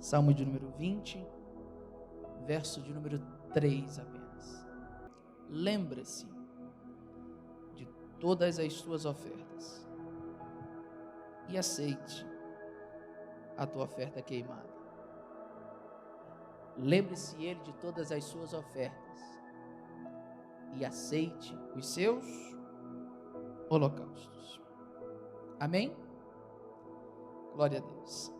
Salmo de número 20, verso de número 3 apenas. Lembra-se de todas as tuas ofertas e aceite a tua oferta queimada. Lembre-se ele de todas as suas ofertas e aceite os seus holocaustos. Amém? Glória a Deus.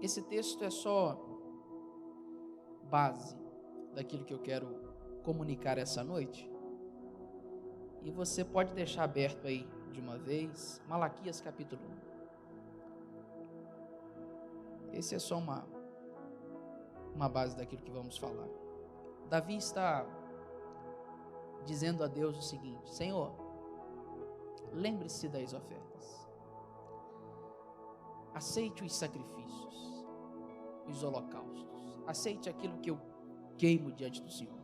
Esse texto é só base daquilo que eu quero comunicar essa noite. E você pode deixar aberto aí de uma vez, Malaquias capítulo 1. Esse é só uma base daquilo que vamos falar. Davi está dizendo a Deus o seguinte: Senhor, lembre-se das ofertas, aceite os sacrifícios, os holocaustos, aceite aquilo que eu queimo diante do Senhor.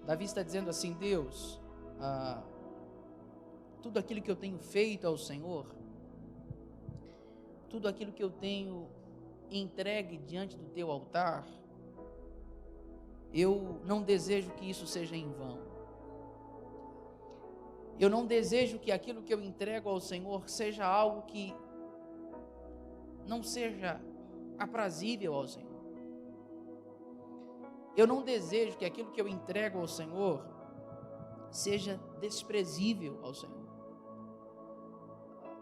Davi está dizendo assim: Deus, tudo aquilo que eu tenho feito ao Senhor, tudo aquilo que eu tenho entregue diante do teu altar, eu não desejo que isso seja em vão. Eu não desejo que aquilo que eu entrego ao Senhor seja algo que não seja aprazível ao Senhor. Eu não desejo que aquilo que eu entrego ao Senhor seja desprezível ao Senhor.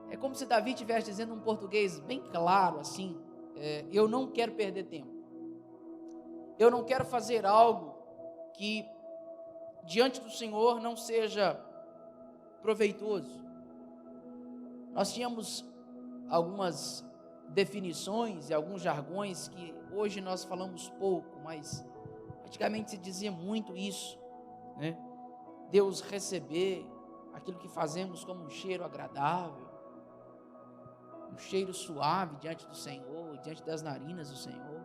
É como se Davi estivesse dizendo um português bem claro assim: eu não quero perder tempo. Eu não quero fazer algo que diante do Senhor não seja proveitoso. Nós tínhamos algumas definições e alguns jargões que hoje nós falamos pouco, mas antigamente se dizia muito isso, né? Deus receber aquilo que fazemos como um cheiro agradável, um cheiro suave diante do Senhor, diante das narinas do Senhor.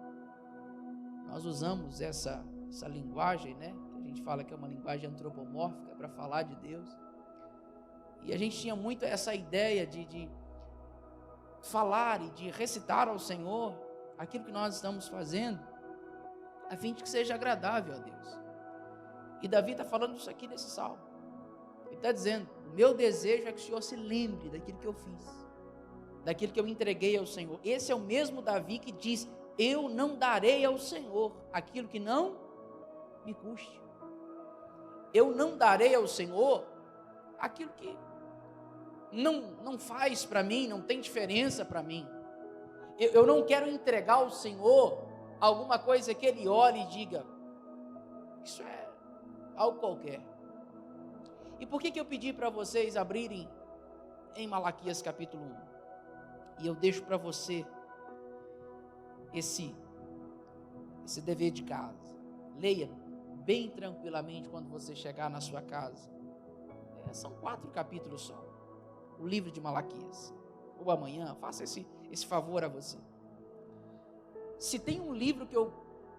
Nós usamos essa linguagem, né? Que a gente fala que é uma linguagem antropomórfica para falar de Deus. E a gente tinha muito essa ideia de falar e de recitar ao Senhor aquilo que nós estamos fazendo, a fim de que seja agradável a Deus. E Davi está falando isso aqui nesse salmo. Ele está dizendo: o meu desejo é que o Senhor se lembre daquilo que eu fiz, daquilo que eu entreguei ao Senhor. Esse é o mesmo Davi que diz: eu não darei ao Senhor aquilo que não me custe. Eu não darei ao Senhor aquilo que não faz para mim, não tem diferença para mim. Eu não quero entregar ao Senhor alguma coisa que Ele olhe e diga: isso é algo qualquer. E por que eu pedi para vocês abrirem em Malaquias capítulo 1? E eu deixo para você esse dever de casa. Leia bem tranquilamente quando você chegar na sua casa. São 4 capítulos só, o livro de Malaquias. Ou amanhã, faça esse favor a você. Se tem um livro que eu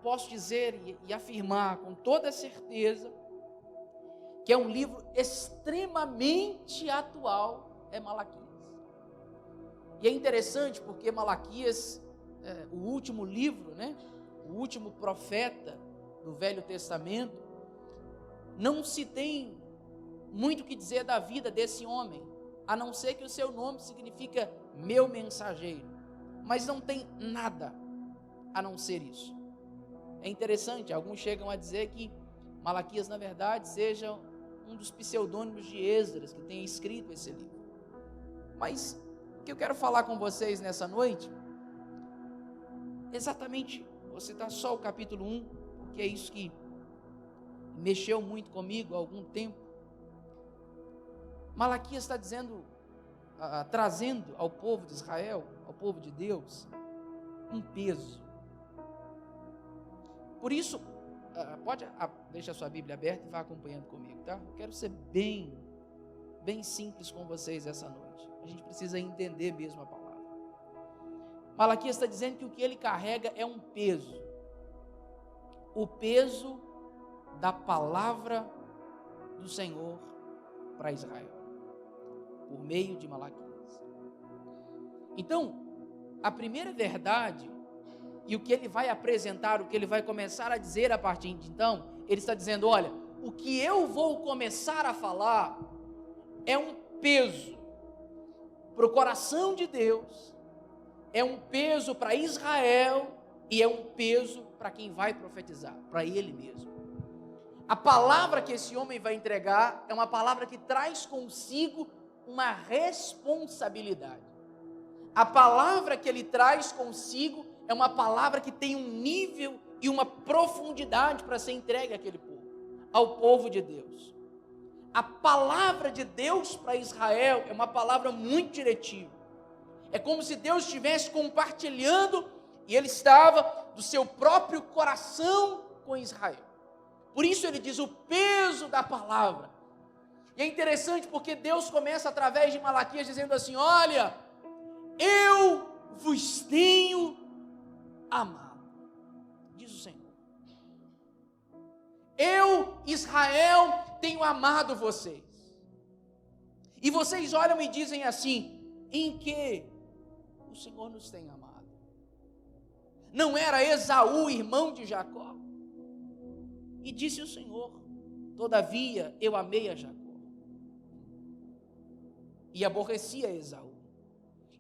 posso dizer e afirmar com toda certeza que é um livro extremamente atual, é Malaquias. E é interessante porque Malaquias, o último livro, né? O último profeta do Velho Testamento, não se tem muito o que dizer da vida desse homem, a não ser que o seu nome significa meu mensageiro, mas não tem nada a não ser isso. É interessante, alguns chegam a dizer que Malaquias, na verdade, seja um dos pseudônimos de Esdras, que tenha escrito esse livro. Mas o que eu quero falar com vocês nessa noite, exatamente, vou citar só o capítulo 1, porque é isso que mexeu muito comigo há algum tempo. Malaquias está dizendo, trazendo ao povo de Israel, ao povo de Deus, um peso. Por isso, deixa a sua Bíblia aberta e vá acompanhando comigo, tá? Eu quero ser bem simples com vocês essa noite. A gente precisa entender mesmo a palavra. Malaquias está dizendo que o que ele carrega é um peso. O peso da palavra do Senhor para Israel, por meio de Malaquias. Então, a primeira verdade, e o que ele vai apresentar, o que ele vai começar a dizer a partir de então, ele está dizendo, olha, o que eu vou começar a falar é um peso para o coração de Deus, é um peso para Israel e é um peso para quem vai profetizar, para ele mesmo. A palavra que esse homem vai entregar é uma palavra que traz consigo uma responsabilidade. A palavra que ele traz consigo é uma palavra que tem um nível e uma profundidade para ser entregue àquele povo, ao povo de Deus. A palavra de Deus para Israel é uma palavra muito diretiva. É como se Deus estivesse compartilhando e ele estava do seu próprio coração com Israel. Por isso ele diz o peso da palavra. E é interessante porque Deus começa através de Malaquias dizendo assim, olha, eu vos tenho amado, diz o Senhor. Eu, Israel, tenho amado vocês. E vocês olham e dizem assim, em que o Senhor nos tem amado? Não era Esaú, irmão de Jacó? E disse o Senhor, todavia eu amei a Jacó, e aborreci a Esaú,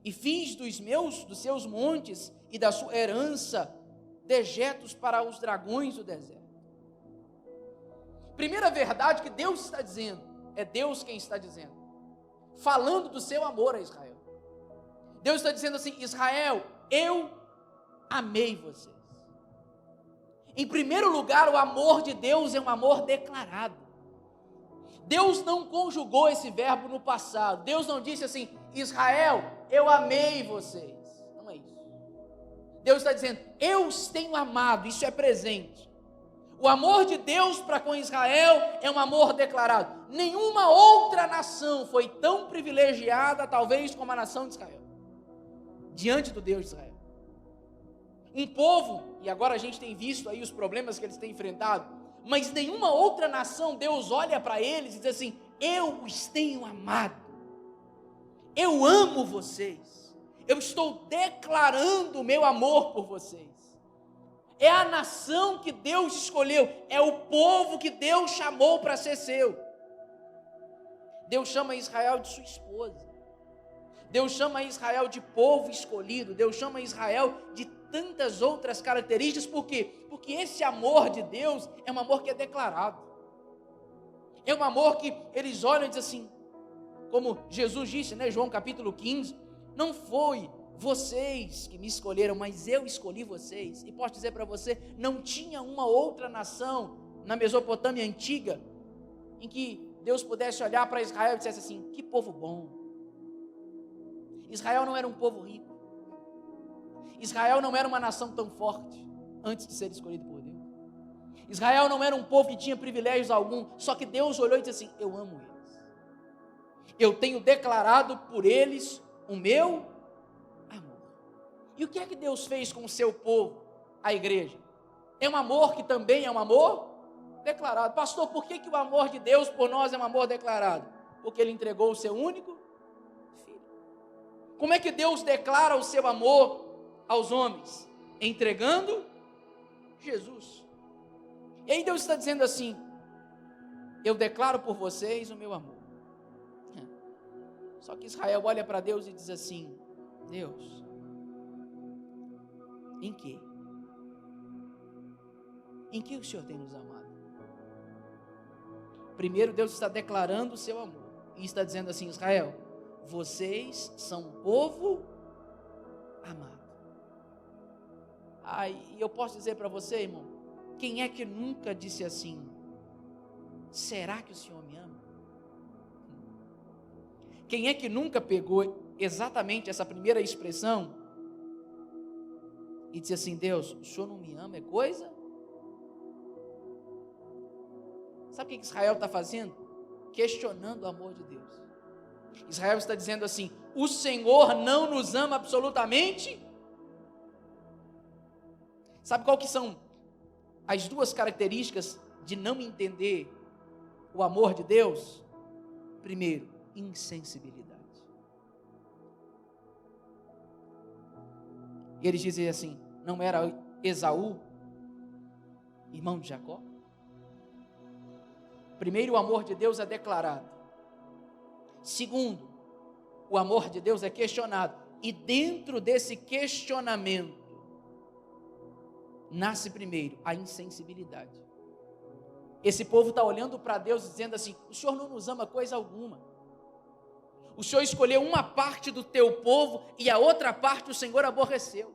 e fiz dos seus montes e da sua herança dejetos para os dragões do deserto. Primeira verdade que Deus está dizendo, é Deus quem está dizendo, falando do seu amor a Israel. Deus está dizendo assim, Israel, eu amei vocês. Em primeiro lugar, o amor de Deus é um amor declarado. Deus não conjugou esse verbo no passado. Deus não disse assim, Israel, eu amei vocês. Não é isso. Deus está dizendo, eu os tenho amado, isso é presente. O amor de Deus para com Israel é um amor declarado. Nenhuma outra nação foi tão privilegiada, talvez, como a nação de Israel, diante do Deus de Israel. Um povo, e agora a gente tem visto aí os problemas que eles têm enfrentado, mas nenhuma outra nação, Deus olha para eles e diz assim, eu os tenho amado, eu amo vocês, eu estou declarando o meu amor por vocês. É a nação que Deus escolheu, é o povo que Deus chamou para ser seu. Deus chama Israel de sua esposa, Deus chama Israel de povo escolhido, Deus chama Israel de tantas outras características, por quê? Porque esse amor de Deus é um amor que é declarado, é um amor que eles olham e dizem assim, como Jesus disse, né, João capítulo 15, não foi vocês que me escolheram, mas eu escolhi vocês, e posso dizer para você, não tinha uma outra nação na Mesopotâmia antiga, em que Deus pudesse olhar para Israel e dissesse assim, que povo bom. Israel não era um povo rico, Israel não era uma nação tão forte, antes de ser escolhido por Deus, Israel não era um povo que tinha privilégios algum, só que Deus olhou e disse assim, eu amo eles, eu tenho declarado por eles o meu amor. E o que é que Deus fez com o seu povo, a igreja? É um amor que também é um amor declarado. Pastor, por que o amor de Deus por nós é um amor declarado? Porque Ele entregou o seu único filho. Como é que Deus declara o seu amor aos homens? Entregando Jesus. E aí Deus está dizendo assim, eu declaro por vocês o meu amor. Só que Israel olha para Deus e diz assim, Deus, em que? Em que o Senhor tem nos amado? Primeiro Deus está declarando o seu amor, e está dizendo assim, Israel, vocês são um povo amado. E eu posso dizer para você, irmão, quem é que nunca disse assim, será que o Senhor me ama? Quem é que nunca pegou exatamente essa primeira expressão e disse assim, Deus, o Senhor não me ama, é coisa? Sabe o que Israel está fazendo? Questionando o amor de Deus. Israel está dizendo assim, o Senhor não nos ama absolutamente? Sabe qual que são as duas características de não entender o amor de Deus? Primeiro, insensibilidade. E eles dizem assim: não era Esaú, irmão de Jacó? Primeiro, o amor de Deus é declarado. Segundo, o amor de Deus é questionado. E dentro desse questionamento, nasce primeiro a insensibilidade. Esse povo está olhando para Deus dizendo assim: o Senhor não nos ama coisa alguma. O Senhor escolheu uma parte do teu povo e a outra parte o Senhor aborreceu.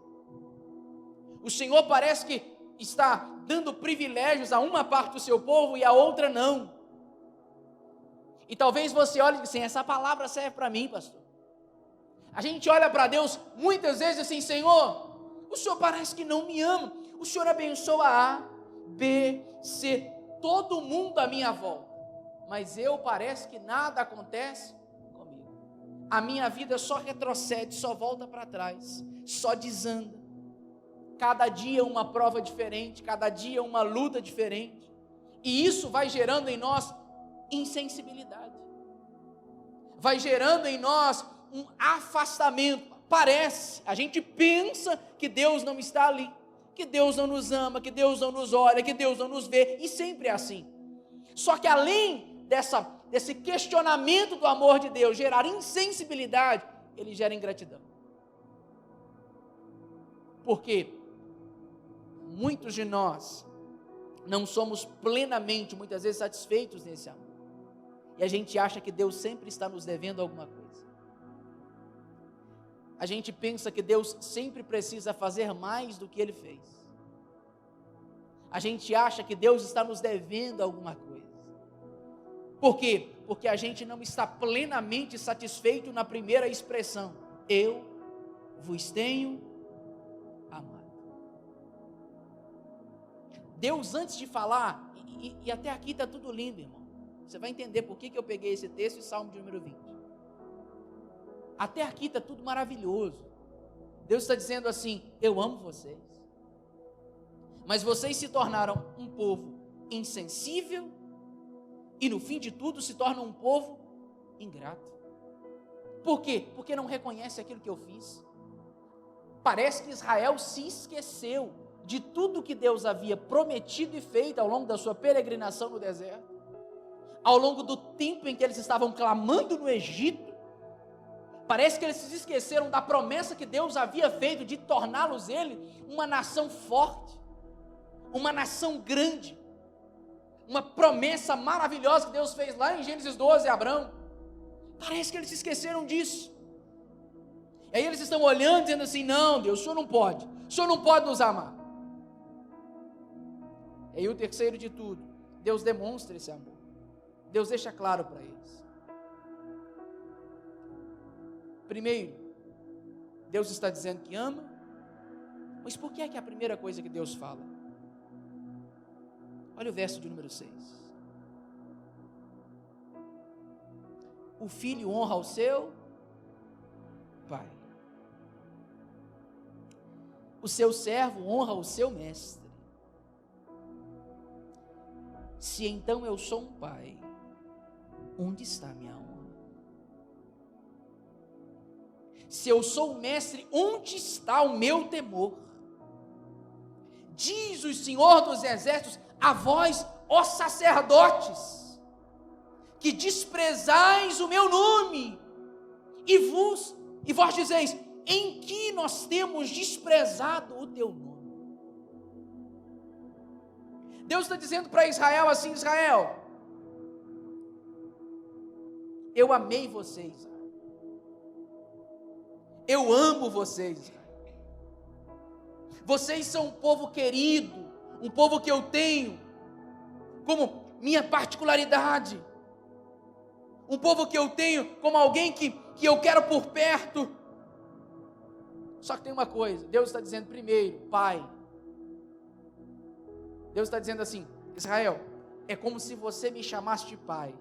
O Senhor parece que está dando privilégios a uma parte do seu povo e a outra não. E talvez você olhe e diga assim: essa palavra serve para mim, pastor. A gente olha para Deus muitas vezes assim: Senhor, o Senhor parece que não me ama. O Senhor abençoa A, B, C, todo mundo à minha volta, mas eu parece que nada acontece comigo. A minha vida só retrocede, só volta para trás, só desanda. Cada dia uma prova diferente, cada dia uma luta diferente, e isso vai gerando em nós insensibilidade, vai gerando em nós um afastamento. Parece, a gente pensa que Deus não está ali, que Deus não nos ama, que Deus não nos olha, que Deus não nos vê, e sempre é assim. Só que além desse questionamento do amor de Deus gerar insensibilidade, ele gera ingratidão. Porque muitos de nós não somos plenamente, muitas vezes, satisfeitos nesse amor. E a gente acha que Deus sempre está nos devendo alguma coisa. A gente pensa que Deus sempre precisa fazer mais do que Ele fez. A gente acha que Deus está nos devendo alguma coisa. Por quê? Porque a gente não está plenamente satisfeito na primeira expressão: eu vos tenho amado. Deus, antes de falar, e até aqui está tudo lindo, irmão. Você vai entender por que eu peguei esse texto e Salmo de número 20. Até aqui está tudo maravilhoso. Deus está dizendo assim: eu amo vocês, mas vocês se tornaram um povo insensível e no fim de tudo se tornam um povo ingrato. Por quê? Porque não reconhece aquilo que eu fiz. Parece que Israel se esqueceu de tudo que Deus havia prometido e feito ao longo da sua peregrinação no deserto, ao longo do tempo em que eles estavam clamando no Egito. Parece que eles se esqueceram da promessa que Deus havia feito de torná-los uma nação forte, uma nação grande, uma promessa maravilhosa que Deus fez lá em Gênesis 12 a Abraão. Parece que eles se esqueceram disso. E aí eles estão olhando dizendo assim: não, Deus, o Senhor não pode nos amar. E aí o terceiro de tudo, Deus demonstra esse amor. Deus deixa claro para eles. Primeiro, Deus está dizendo que ama, mas por que é a primeira coisa que Deus fala? Olha o verso de número 6. O filho honra o seu pai. O seu servo honra o seu mestre. Se então eu sou um pai, onde está a minha honra? Se eu sou o mestre, onde está o meu temor? Diz o Senhor dos Exércitos a vós, ó sacerdotes, que desprezais o meu nome, e vós dizeis: em que nós temos desprezado o teu nome? Deus está dizendo para Israel assim: Israel, eu amei vocês, eu amo vocês, vocês são um povo querido, um povo que eu tenho como minha particularidade, um povo que eu tenho como alguém que eu quero por perto. Só que tem uma coisa, Deus está dizendo primeiro, pai. Deus está dizendo assim: Israel, é como se você me chamasse de pai.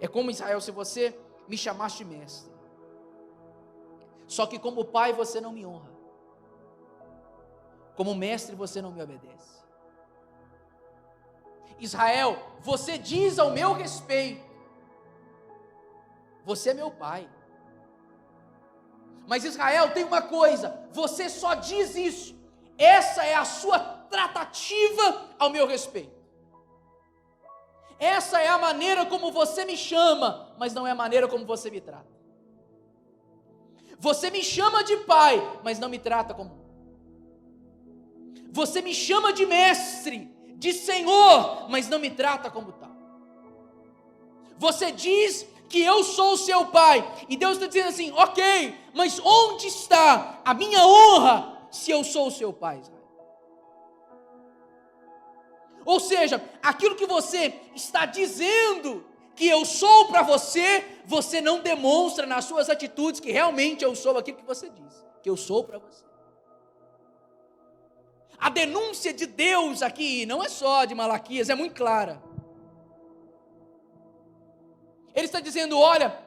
É como, Israel, se você me chamasse de mestre. Só que como pai você não me honra, como mestre você não me obedece. Israel, você diz ao meu respeito: você é meu pai. Mas Israel, tem uma coisa, você só diz isso, essa é a sua tratativa ao meu respeito. Essa é a maneira como você me chama, mas não é a maneira como você me trata. Você me chama de pai, mas não me trata como. Você me chama de mestre, de senhor, mas não me trata como tal. Você diz que eu sou o seu pai, e Deus está dizendo assim, ok, mas onde está a minha honra se eu sou o seu pai, Israel? Ou seja, aquilo que você está dizendo que eu sou para você, você não demonstra nas suas atitudes que realmente eu sou aquilo que você diz, que eu sou para você. A denúncia de Deus aqui, não é só de Malaquias, é muito clara. Ele está dizendo, olha,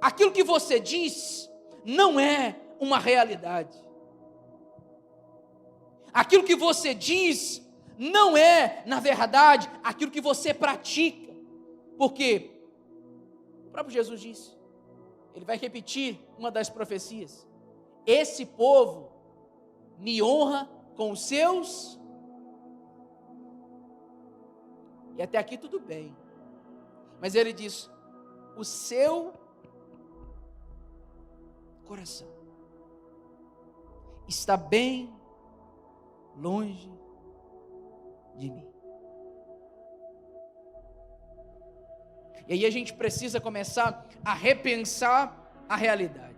aquilo que você diz não é uma realidade. Aquilo que você diz não é, na verdade, aquilo que você pratica. Porque o próprio Jesus disse, ele vai repetir uma das profecias, esse povo me honra com os seus, e até aqui tudo bem, mas ele diz, o seu coração está bem longe de mim. E aí a gente precisa começar a repensar a realidade.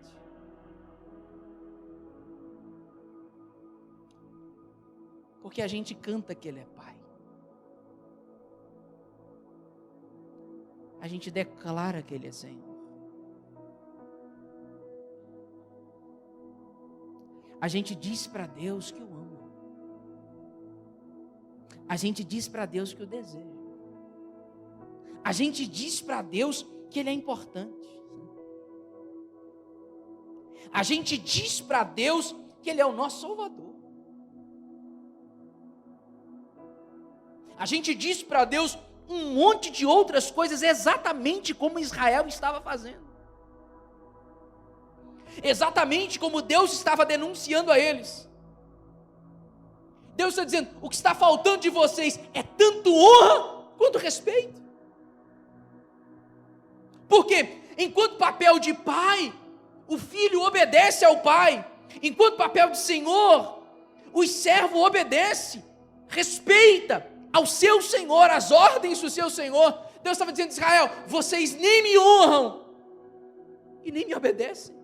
Porque a gente canta que Ele é Pai. A gente declara que Ele é Senhor. A gente diz para Deus que o ama. A gente diz para Deus que o deseja. A gente diz para Deus que Ele é importante. A gente diz para Deus que Ele é o nosso Salvador. A gente diz para Deus um monte de outras coisas, exatamente como Israel estava fazendo. Exatamente como Deus estava denunciando a eles. Deus está dizendo, o que está faltando de vocês é tanto honra quanto respeito. Porque enquanto papel de pai, o filho obedece ao pai. Enquanto papel de senhor, o servo obedece, respeita ao seu senhor, as ordens do seu senhor. Deus estava dizendo, Israel, vocês nem me honram e nem me obedecem.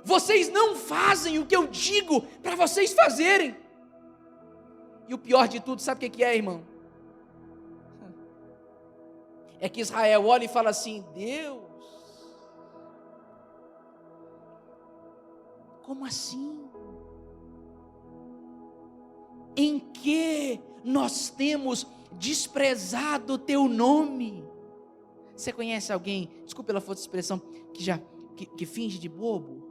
Vocês não fazem o que eu digo para vocês fazerem. E o pior de tudo, sabe o que é, irmão? É que Israel olha e fala assim, Deus, como assim? Em que nós temos desprezado o teu nome? Você conhece alguém, desculpe pela força de expressão, que finge de bobo?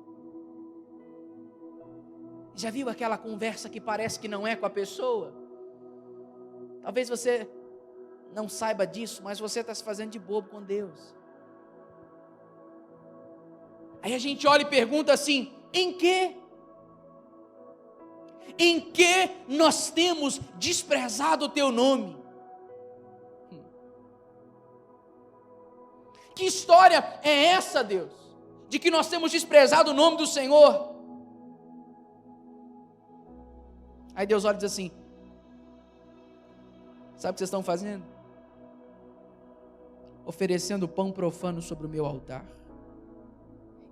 Já viu aquela conversa que parece que não é com a pessoa? Talvez você não saiba disso, mas você está se fazendo de bobo com Deus. Aí a gente olha e pergunta assim, em que? Em que nós temos desprezado o teu nome? Que história é essa, Deus? De que nós temos desprezado o nome do Senhor? Aí Deus olha e diz assim, sabe o que vocês estão fazendo? Oferecendo pão profano sobre o meu altar.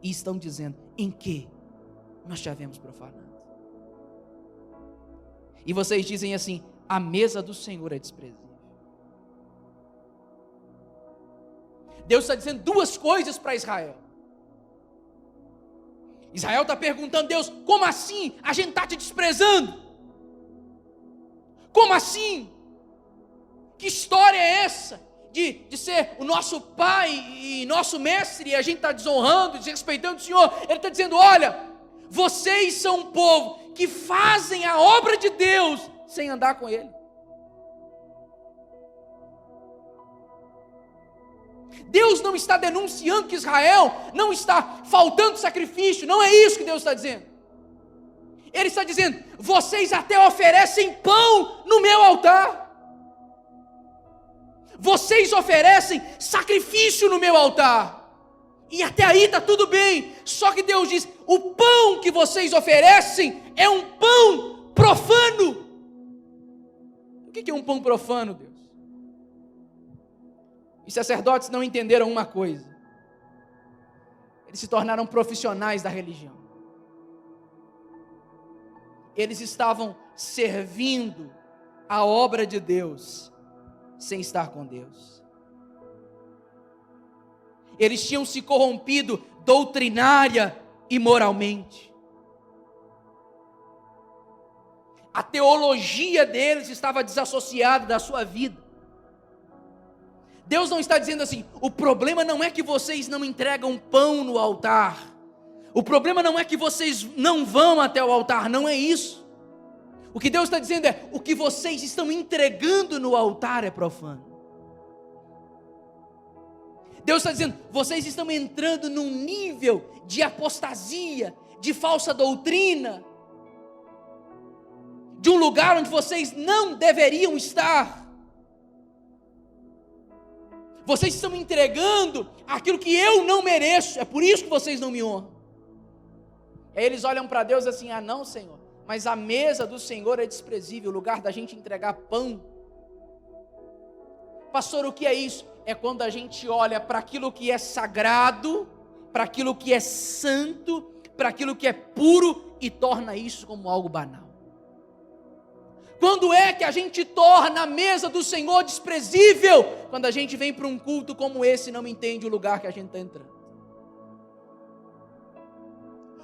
E estão dizendo, em que nós te havemos profanado? E vocês dizem assim, a mesa do Senhor é desprezível. Deus está dizendo duas coisas para Israel. Israel está perguntando, Deus, como assim a gente está te desprezando? Como assim? Que história é essa? De ser o nosso pai e nosso mestre, e a gente está desonrando, desrespeitando o Senhor. Ele está dizendo, olha, vocês são um povo que fazem a obra de Deus sem andar com Ele. Deus não está denunciando que Israel não está faltando sacrifício. Não é isso que Deus está dizendo. Ele está dizendo: vocês até oferecem pão no meu altar. Vocês oferecem sacrifício no meu altar. E até aí está tudo bem. Só que Deus diz: o pão que vocês oferecem é um pão profano. O que é um pão profano, Deus? Os sacerdotes não entenderam uma coisa. Eles se tornaram profissionais da religião. Eles estavam servindo a obra de Deus sem estar com Deus. Eles tinham se corrompido doutrinária e moralmente. A teologia deles estava desassociada da sua vida. Deus não está dizendo assim: o problema não é que vocês não entregam pão no altar. O problema não é que vocês não vão até o altar. Não é isso. O que Deus está dizendo é: o que vocês estão entregando no altar é profano. Deus está dizendo: vocês estão entrando num nível de apostasia, de falsa doutrina, de um lugar onde vocês não deveriam estar. Vocês estão entregando aquilo que eu não mereço. É por isso que vocês não me honram. Aí eles olham para Deus assim: ah não, Senhor, mas a mesa do Senhor é desprezível, o lugar da gente entregar pão. Pastor, o que é isso? É quando a gente olha para aquilo que é sagrado, para aquilo que é santo, para aquilo que é puro e torna isso como algo banal. Quando é que a gente torna a mesa do Senhor desprezível? Quando a gente vem para um culto como esse e não entende o lugar que a gente está entrando.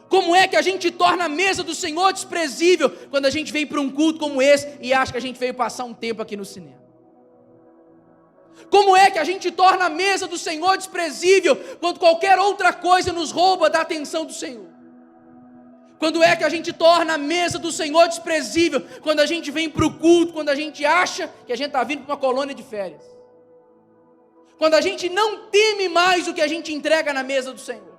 Como é que a gente torna a mesa do Senhor desprezível? Quando a gente vem para um culto como esse e acha que a gente veio passar um tempo aqui no cinema. Como é que a gente torna a mesa do Senhor desprezível quando qualquer outra coisa nos rouba da atenção do Senhor? Quando é que a gente torna a mesa do Senhor desprezível? Quando a gente vem para o culto, quando a gente acha que a gente está vindo para uma colônia de férias. Quando a gente não teme mais o que a gente entrega na mesa do Senhor.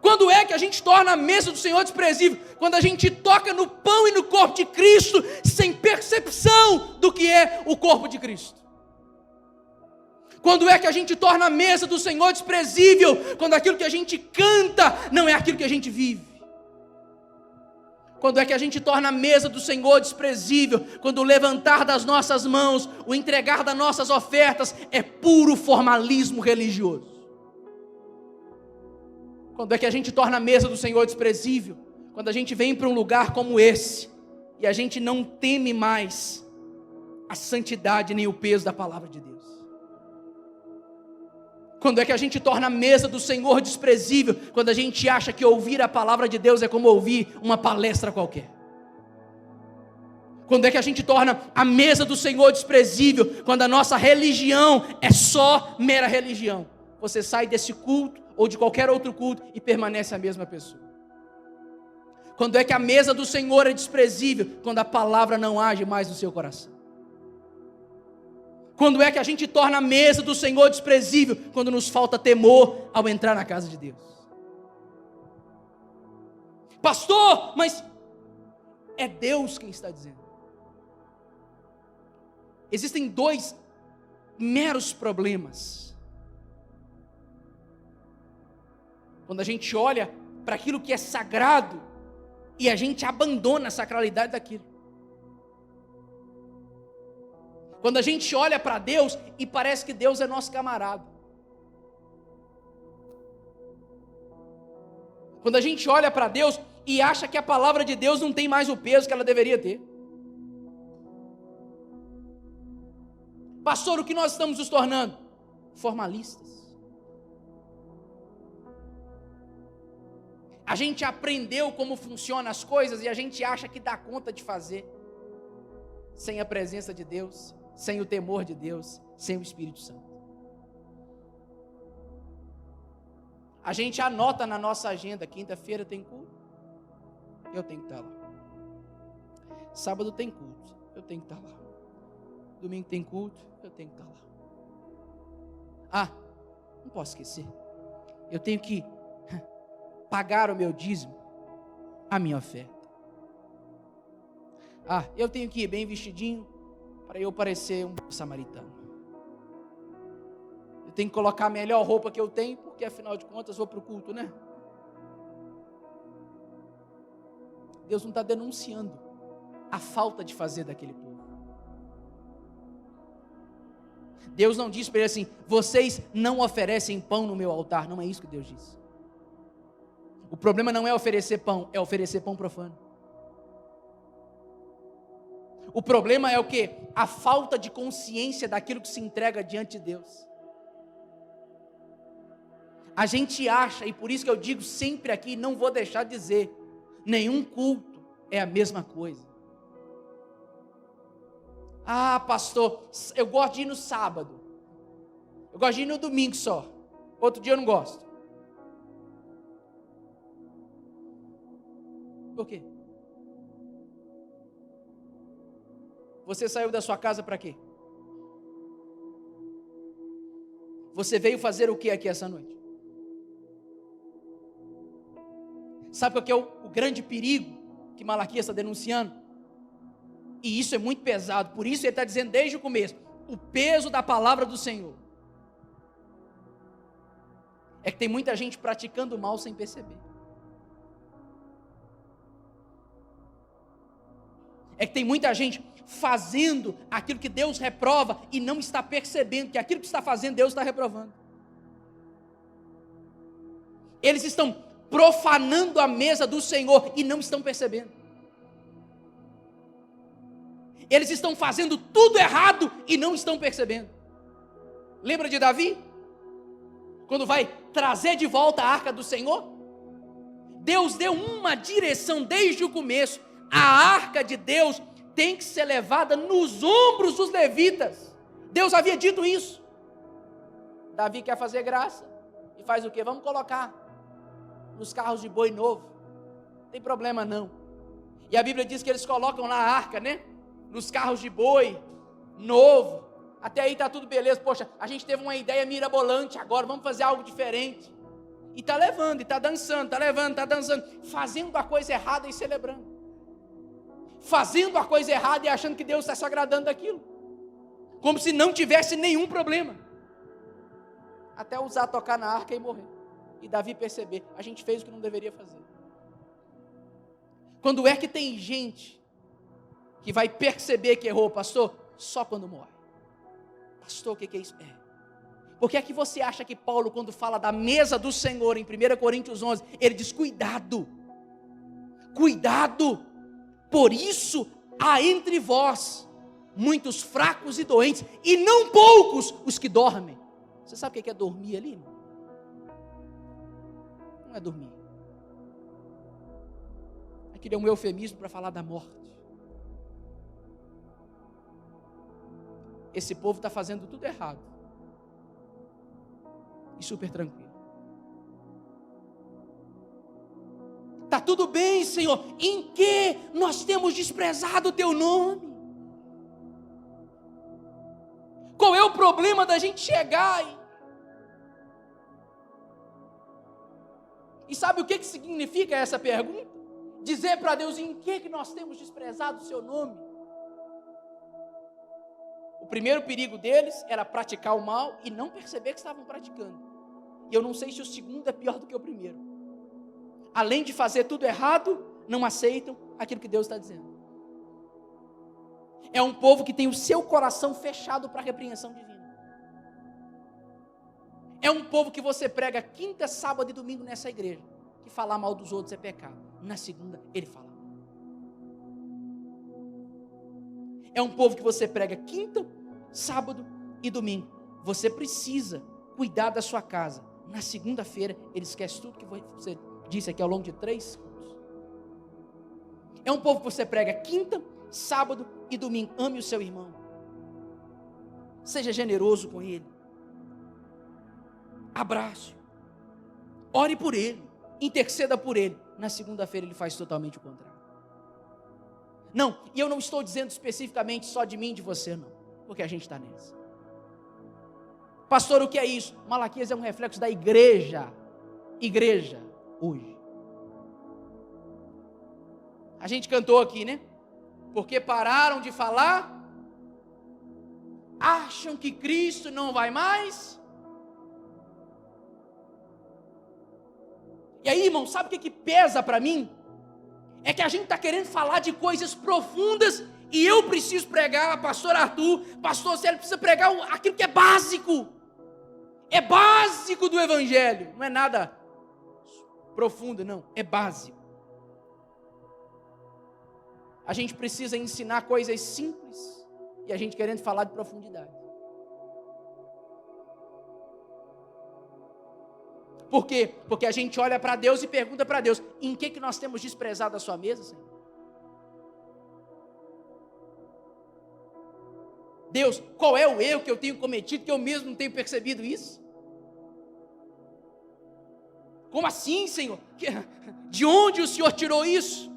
Quando é que a gente torna a mesa do Senhor desprezível? Quando a gente toca no pão e no corpo de Cristo sem percepção do que é o corpo de Cristo. Quando é que a gente torna a mesa do Senhor desprezível? Quando aquilo que a gente canta não é aquilo que a gente vive. Quando é que a gente torna a mesa do Senhor desprezível? Quando o levantar das nossas mãos, o entregar das nossas ofertas é puro formalismo religioso. Quando é que a gente torna a mesa do Senhor desprezível? Quando a gente vem para um lugar como esse e a gente não teme mais a santidade nem o peso da palavra de Deus. Quando é que a gente torna a mesa do Senhor desprezível? Quando a gente acha que ouvir a palavra de Deus é como ouvir uma palestra qualquer. Quando é que a gente torna a mesa do Senhor desprezível? Quando a nossa religião é só mera religião. Você sai desse culto ou de qualquer outro culto e permanece a mesma pessoa. Quando é que a mesa do Senhor é desprezível? Quando a palavra não age mais no seu coração. Quando é que a gente torna a mesa do Senhor desprezível? Quando nos falta temor ao entrar na casa de Deus. Pastor, mas é Deus quem está dizendo. Existem dois meros problemas. Quando a gente olha para aquilo que é sagrado e a gente abandona a sacralidade daquilo. Quando a gente olha para Deus e parece que Deus é nosso camarada. Quando a gente olha para Deus e acha que a palavra de Deus não tem mais o peso que ela deveria ter. Pastor, o que nós estamos nos tornando? Formalistas. A gente aprendeu como funcionam as coisas e a gente acha que dá conta de fazer. Sem a presença de Deus, sem o temor de Deus, sem o Espírito Santo. A gente anota na nossa agenda: quinta-feira tem culto, eu tenho que estar lá. Sábado tem culto, eu tenho que estar lá. Domingo tem culto, eu tenho que estar lá. Não posso esquecer. Eu tenho que pagar o meu dízimo, a minha oferta. Eu tenho que ir bem vestidinho para eu parecer um samaritano. Eu tenho que colocar a melhor roupa que eu tenho, porque afinal de contas vou para o culto, né? Deus não está denunciando a falta de fazer daquele povo. Deus não diz para ele assim: vocês não oferecem pão no meu altar. Não é isso que Deus diz. O problema não é oferecer pão, é oferecer pão profano. O problema é o quê? A falta de consciência daquilo que se entrega diante de Deus. A gente acha, e por isso que eu digo sempre aqui, não vou deixar de dizer, nenhum culto é a mesma coisa. Pastor, eu gosto de ir no sábado. Eu gosto de ir no domingo só. Outro dia eu não gosto. Por quê? Você saiu da sua casa para quê? Você veio fazer o que aqui essa noite? Sabe qual que é o grande perigo que Malaquias está denunciando? E isso é muito pesado, por isso ele está dizendo desde o começo, o peso da palavra do Senhor. É que tem muita gente praticando o mal sem perceber. É que tem muita gente fazendo aquilo que Deus reprova e não está percebendo que aquilo que está fazendo Deus está reprovando. Eles estão profanando a mesa do Senhor e não estão percebendo. Eles estão fazendo tudo errado e não estão percebendo. Lembra de Davi? Quando vai trazer de volta a arca do Senhor? Deus deu uma direção desde o começo. A arca de Deus tem que ser levada nos ombros dos levitas. Deus havia dito isso. Davi quer fazer graça e faz o quê? Vamos colocar nos carros de boi novo. Não tem problema não. E a Bíblia diz que eles colocam lá a arca, né? Nos carros de boi novo. Até aí está tudo beleza. Poxa, a gente teve uma ideia mirabolante agora, vamos fazer algo diferente. E está levando, e está dançando, está levando, está dançando, fazendo a coisa errada e celebrando. Fazendo a coisa errada e achando que Deus está se agradando daquilo. Como se não tivesse nenhum problema. Até usar, tocar na arca e morrer. E Davi perceber, a gente fez o que não deveria fazer. Quando é que tem gente que vai perceber que errou, pastor? Só quando morre. Pastor, o que é isso? Porque é que você acha que Paulo, quando fala da mesa do Senhor, em 1 Coríntios 11, ele diz, cuidado, por isso há entre vós muitos fracos e doentes, e não poucos os que dormem. Você sabe o que é dormir ali? Não é dormir. Aquilo é um eufemismo para falar da morte. Esse povo está fazendo tudo errado. E super tranquilo. Está tudo bem, Senhor. Em que nós temos desprezado o Teu nome? Qual é o problema da gente chegar e sabe o que significa essa pergunta? Dizer para Deus, em que nós temos desprezado o Seu nome? O primeiro perigo deles era praticar o mal e não perceber que estavam praticando. E eu não sei se o segundo é pior do que o primeiro. Além de fazer tudo errado, não aceitam aquilo que Deus está dizendo. É um povo que tem o seu coração fechado para a repreensão divina. É um povo que você prega quinta, sábado e domingo nessa igreja, que falar mal dos outros é pecado. Na segunda, ele fala mal. É um povo que você prega quinta, sábado e domingo. Você precisa cuidar da sua casa. Na segunda-feira, ele esquece tudo que você disse aqui ao longo de 3 cultos. É um povo que você prega quinta, sábado e domingo. Ame o seu irmão. Seja generoso com ele. Abrace. Ore por ele. Interceda por ele. Na segunda-feira ele faz totalmente o contrário. Não, e eu não estou dizendo especificamente só de mim e de você, não. Porque a gente está nessa. Pastor, o que é isso? Malaquias é um reflexo da igreja hoje. A gente cantou aqui, né? Porque pararam de falar, acham que Cristo não vai mais. E aí, irmão, sabe o que pesa para mim? É que a gente está querendo falar de coisas profundas e eu preciso pregar, pastor Arthur, pastor Célio precisa pregar aquilo que é básico do evangelho, não é nada profundo, não, é básico. A gente precisa ensinar coisas simples e a gente querendo falar de profundidade. Por quê? Porque a gente olha para Deus e pergunta para Deus: em que nós temos desprezado a sua mesa, Senhor? Deus, qual é o erro que eu tenho cometido que eu mesmo não tenho percebido isso? Como assim, Senhor? De onde o Senhor tirou isso?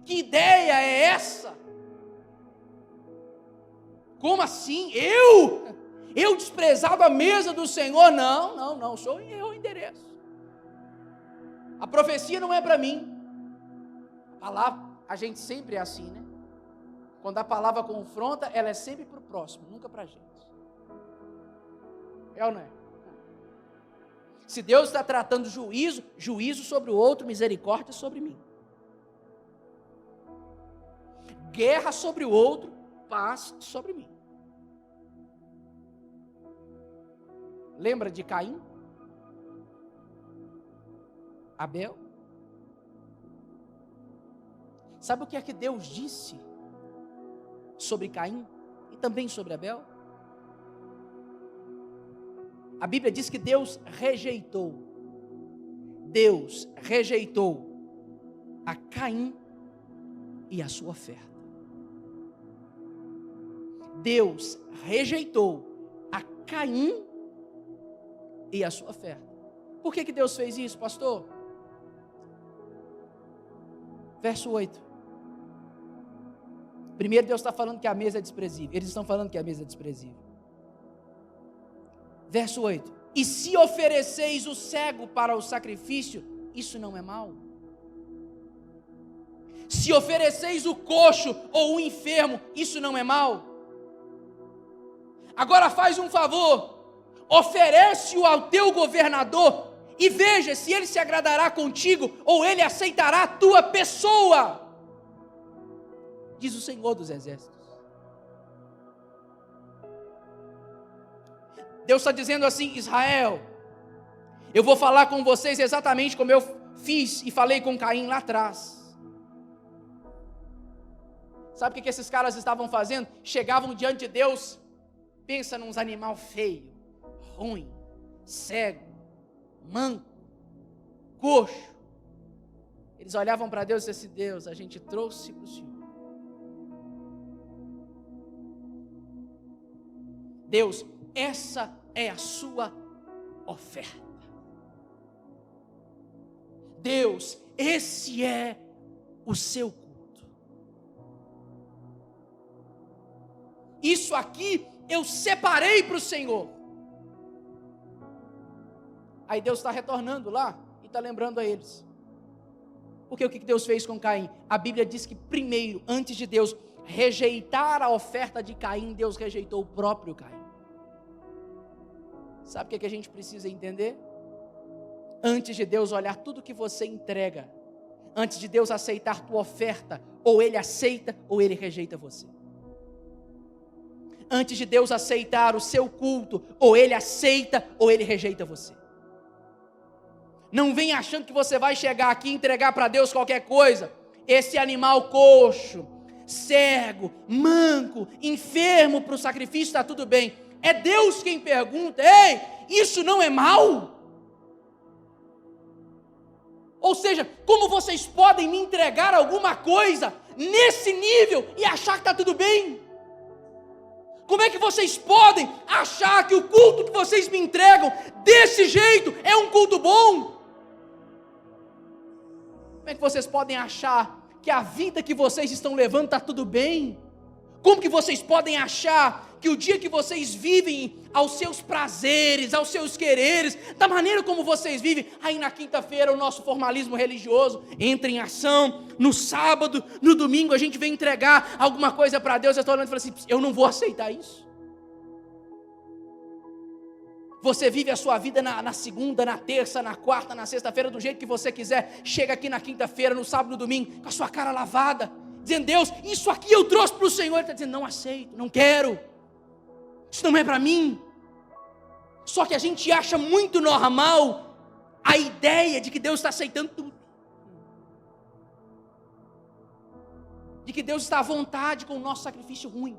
Que ideia é essa? Como assim? Eu desprezava a mesa do Senhor? Não, o Senhor errou o endereço. A profecia não é para mim. A palavra, a gente sempre é assim, né? Quando a palavra confronta, ela é sempre para o próximo, nunca para a gente. É ou não é? Se Deus está tratando juízo sobre o outro, misericórdia sobre mim. Guerra sobre o outro, paz sobre mim. Lembra de Caim? Abel? Sabe o que é que Deus disse sobre Caim e também sobre Abel? A Bíblia diz que Deus rejeitou a Caim e a sua oferta. Deus rejeitou a Caim e a sua oferta. Por que Deus fez isso, pastor? Verso 8. Primeiro Deus está falando que a mesa é desprezível. Eles estão falando que a mesa é desprezível. Verso 8. E se ofereceis o cego para o sacrifício, isso não é mal? Se ofereceis o coxo ou o enfermo, isso não é mal? Agora faz um favor, oferece-o ao teu governador e veja se ele se agradará contigo ou ele aceitará a tua pessoa, diz o Senhor dos Exércitos. Deus está dizendo assim: Israel, eu vou falar com vocês exatamente como eu fiz e falei com Caim lá atrás. Sabe o que esses caras estavam fazendo? Chegavam diante de Deus, pensa nos animal feio, ruim, cego, manco, coxo. Eles olhavam para Deus e diziam assim: Deus, a gente trouxe para o Senhor. Deus, essa é a sua oferta. Deus, esse é o seu culto. Isso aqui eu separei para o Senhor. Aí Deus está retornando lá e está lembrando a eles. Porque o que Deus fez com Caim? A Bíblia diz que primeiro, antes de Deus rejeitar a oferta de Caim, Deus rejeitou o próprio Caim. Sabe o que a gente precisa entender? Antes de Deus olhar tudo que você entrega, antes de Deus aceitar tua oferta, ou Ele aceita ou Ele rejeita você. Antes de Deus aceitar o seu culto, ou Ele aceita ou Ele rejeita você. Não vem achando que você vai chegar aqui e entregar para Deus qualquer coisa. Esse animal coxo, cego, manco, enfermo para o sacrifício, está tudo bem. É Deus quem pergunta: ei, isso não é mal? Ou seja, como vocês podem me entregar alguma coisa nesse nível e achar que está tudo bem? Como é que vocês podem achar que o culto que vocês me entregam desse jeito é um culto bom? Como é que vocês podem achar que a vida que vocês estão levando está tudo bem? Como que vocês podem achar que o dia que vocês vivem aos seus prazeres, aos seus quereres, da maneira como vocês vivem, aí na quinta-feira o nosso formalismo religioso entra em ação, no sábado, no domingo a gente vem entregar alguma coisa para Deus, eu estou olhando e falo assim, eu não vou aceitar isso. Você vive a sua vida na segunda, na terça, na quarta, na sexta-feira, do jeito que você quiser, chega aqui na quinta-feira, no sábado, no domingo, com a sua cara lavada, dizendo, Deus, isso aqui eu trouxe para o Senhor. Ele está dizendo, não aceito, não quero, isso não é para mim. Só que a gente acha muito normal a ideia de que Deus está aceitando tudo, de que Deus está à vontade com o nosso sacrifício ruim.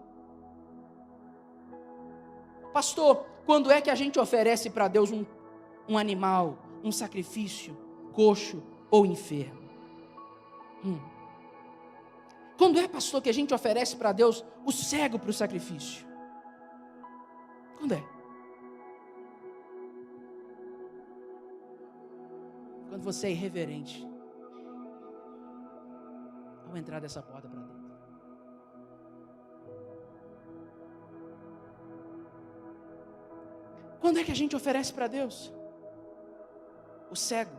Pastor, quando é que a gente oferece para Deus um animal, um sacrifício, coxo ou enfermo? Quando é, pastor, que a gente oferece para Deus o cego para o sacrifício? Quando é? Quando você é irreverente ao entrar dessa porta para dentro. Quando é que a gente oferece para Deus o cego,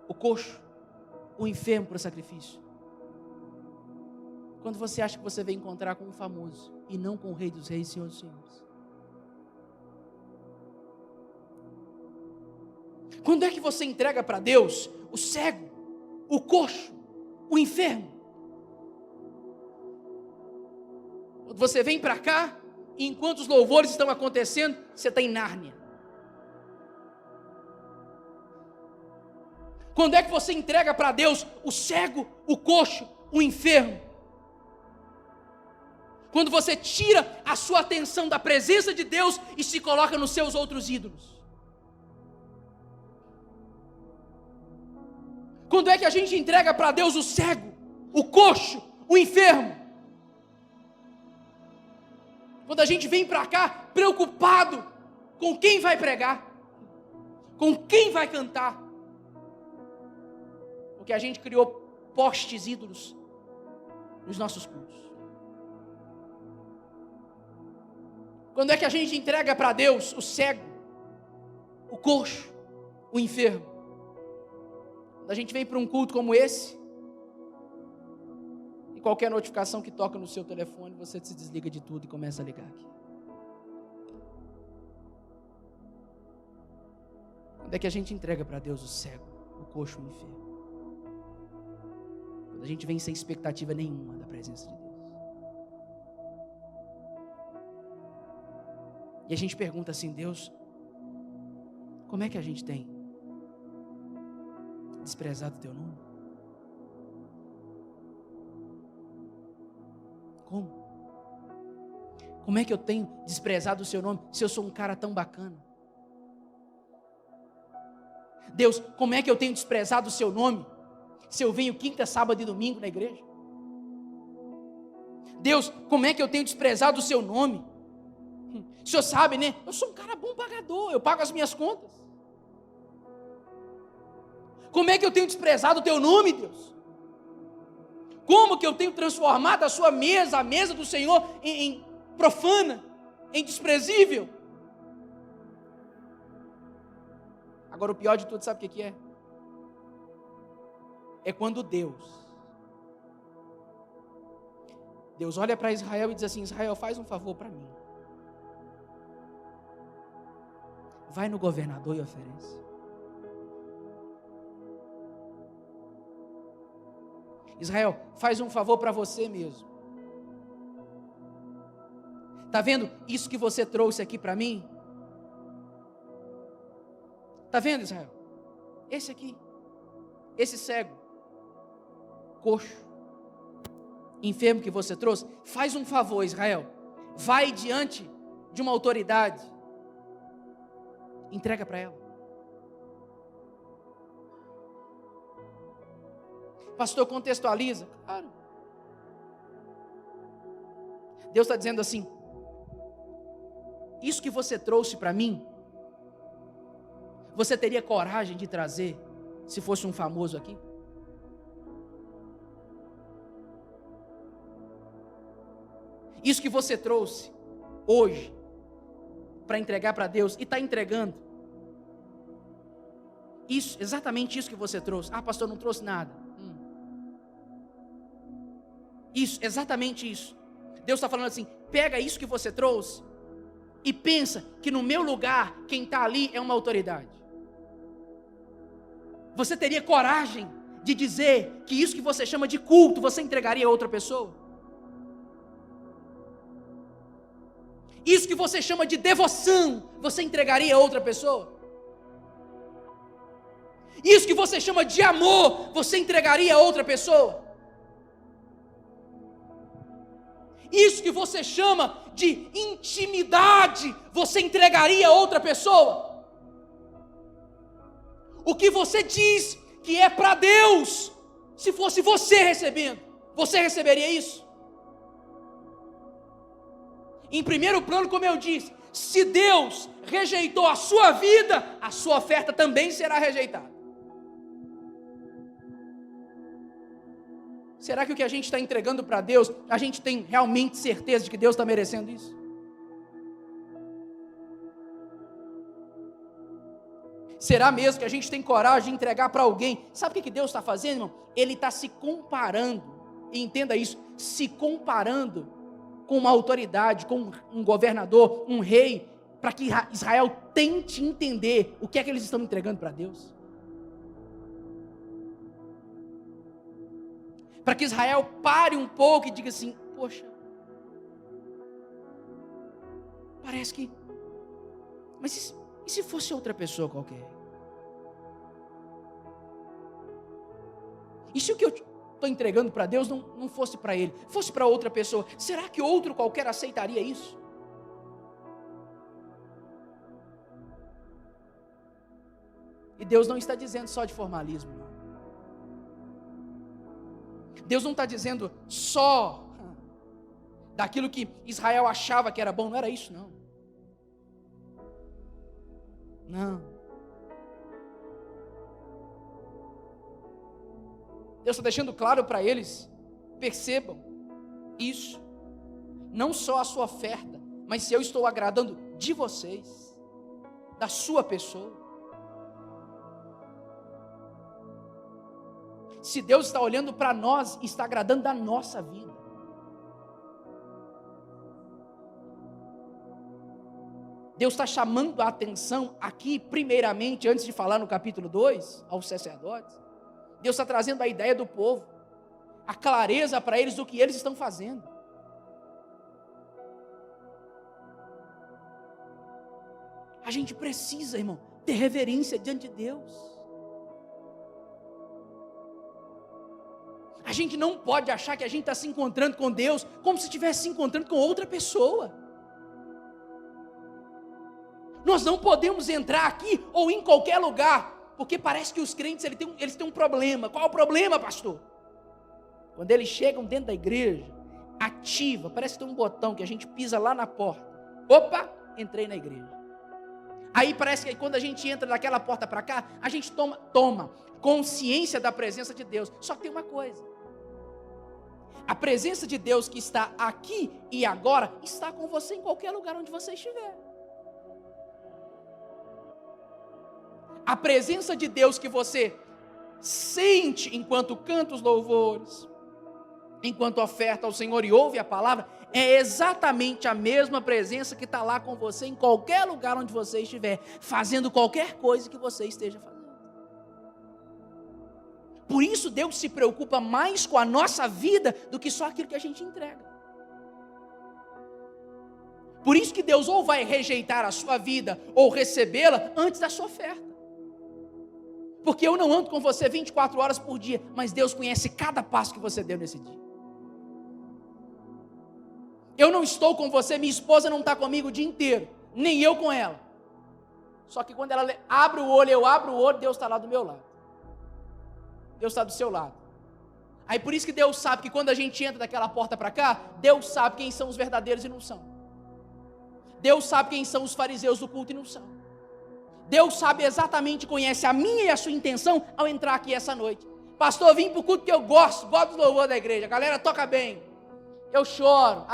o coxo, o enfermo para o sacrifício? Quando você acha que você vai encontrar com um famoso e não com o Rei dos Reis, Senhor dos Senhores. Quando é que você entrega para Deus o cego, o coxo, o enfermo? Quando você vem para cá, e enquanto os louvores estão acontecendo, você está em Nárnia. Quando é que você entrega para Deus o cego, o coxo, o enfermo? Quando você tira a sua atenção da presença de Deus e se coloca nos seus outros ídolos. Quando é que a gente entrega para Deus o cego, o coxo, o enfermo? Quando a gente vem para cá preocupado com quem vai pregar, com quem vai cantar, porque a gente criou postes ídolos nos nossos cultos. Quando é que a gente entrega para Deus o cego, o coxo, o enfermo? Quando a gente vem para um culto como esse, e qualquer notificação que toca no seu telefone, você se desliga de tudo e começa a ligar aqui. Quando é que a gente entrega para Deus o cego, o coxo, o enfermo? Quando a gente vem sem expectativa nenhuma da presença de Deus. E a gente pergunta assim, Deus, como é que a gente tem desprezado o teu nome? Como? Como é que eu tenho desprezado o seu nome, se eu sou um cara tão bacana? Deus, como é que eu tenho desprezado o seu nome, se eu venho quinta, sábado e domingo na igreja? Deus, como é que eu tenho desprezado o seu nome? O senhor sabe, né? Eu sou um cara bom pagador, eu pago as minhas contas. Como é que eu tenho desprezado o teu nome, Deus? Como que eu tenho transformado a sua mesa, a mesa do Senhor, em profana, em desprezível? Agora o pior de tudo, sabe o que é? É quando Deus olha para Israel e diz assim, Israel, faz um favor para mim. Vai no governador e oferece. Israel, faz um favor para você mesmo. Está vendo isso que você trouxe aqui para mim? Está vendo, Israel? Esse aqui, esse cego, coxo, enfermo que você trouxe, faz um favor, Israel. Vai diante de uma autoridade, entrega para ela. Pastor, contextualiza? Claro. Deus está dizendo assim, isso que você trouxe para mim, você teria coragem de trazer, se fosse um famoso aqui? Isso que você trouxe hoje para entregar para Deus e está entregando. Isso, exatamente isso que você trouxe. Ah, pastor, não trouxe nada. Isso, exatamente isso. Deus está falando assim, pega isso que você trouxe e pensa que no meu lugar, quem está ali é uma autoridade. Você teria coragem de dizer que isso que você chama de culto, você entregaria a outra pessoa? Isso que você chama de devoção, você entregaria a outra pessoa? Isso que você chama de amor, você entregaria a outra pessoa? Isso que você chama de intimidade, você entregaria a outra pessoa? O que você diz que é para Deus, se fosse você recebendo, você receberia isso? Em primeiro plano, como eu disse, se Deus rejeitou a sua vida, a sua oferta também será rejeitada. Será que o que a gente está entregando para Deus, a gente tem realmente certeza de que Deus está merecendo isso? Será mesmo que a gente tem coragem de entregar para alguém? Sabe o que Deus está fazendo, irmão? Ele está se comparando, e entenda isso, se comparando com uma autoridade, com um governador, um rei, para que Israel tente entender o que é que eles estão entregando para Deus. Para que Israel pare um pouco e diga assim, poxa, parece que, mas e se fosse outra pessoa qualquer? E se o que eu estou entregando para Deus não fosse para ele, fosse para outra pessoa, será que outro qualquer aceitaria isso? E Deus não está dizendo só de formalismo, não. Deus não está dizendo só daquilo que Israel achava que era bom, não era isso, não. Não. Deus está deixando claro para eles, percebam isso, não só a sua oferta, mas se eu estou agradando de vocês, da sua pessoa. Se Deus está olhando para nós, está agradando da nossa vida. Deus está chamando a atenção aqui, primeiramente, antes de falar no capítulo 2, aos sacerdotes. Deus está trazendo a ideia do povo, a clareza para eles do que eles estão fazendo. A gente precisa, irmão, ter reverência diante de Deus. A gente não pode achar que a gente está se encontrando com Deus como se estivesse se encontrando com outra pessoa. Nós não podemos entrar aqui ou em qualquer lugar, porque parece que os crentes eles têm um problema. Qual é o problema, pastor? Quando eles chegam dentro da igreja, ativa, parece que tem um botão que a gente pisa lá na porta. Opa, entrei na igreja. Aí parece que quando a gente entra daquela porta para cá, a gente toma consciência da presença de Deus. Só que tem uma coisa. A presença de Deus que está aqui e agora, está com você em qualquer lugar onde você estiver. A presença de Deus que você sente enquanto canta os louvores, enquanto oferta ao Senhor e ouve a palavra, é exatamente a mesma presença que está lá com você em qualquer lugar onde você estiver, fazendo qualquer coisa que você esteja fazendo. Por isso Deus se preocupa mais com a nossa vida do que só aquilo que a gente entrega. Por isso que Deus ou vai rejeitar a sua vida ou recebê-la antes da sua oferta. Porque eu não ando com você 24 horas por dia, mas Deus conhece cada passo que você deu nesse dia. Eu não estou com você, minha esposa não está comigo o dia inteiro, nem eu com ela. Só que quando ela abre o olho, eu abro o olho, Deus está lá do meu lado. Deus está do seu lado. Aí por isso que Deus sabe que quando a gente entra daquela porta para cá, Deus sabe quem são os verdadeiros e não são. Deus sabe quem são os fariseus do culto e não são. Deus sabe exatamente, conhece a minha e a sua intenção ao entrar aqui essa noite. Pastor, eu vim para o culto que eu gosto do louvor da igreja, a galera toca bem. Eu choro,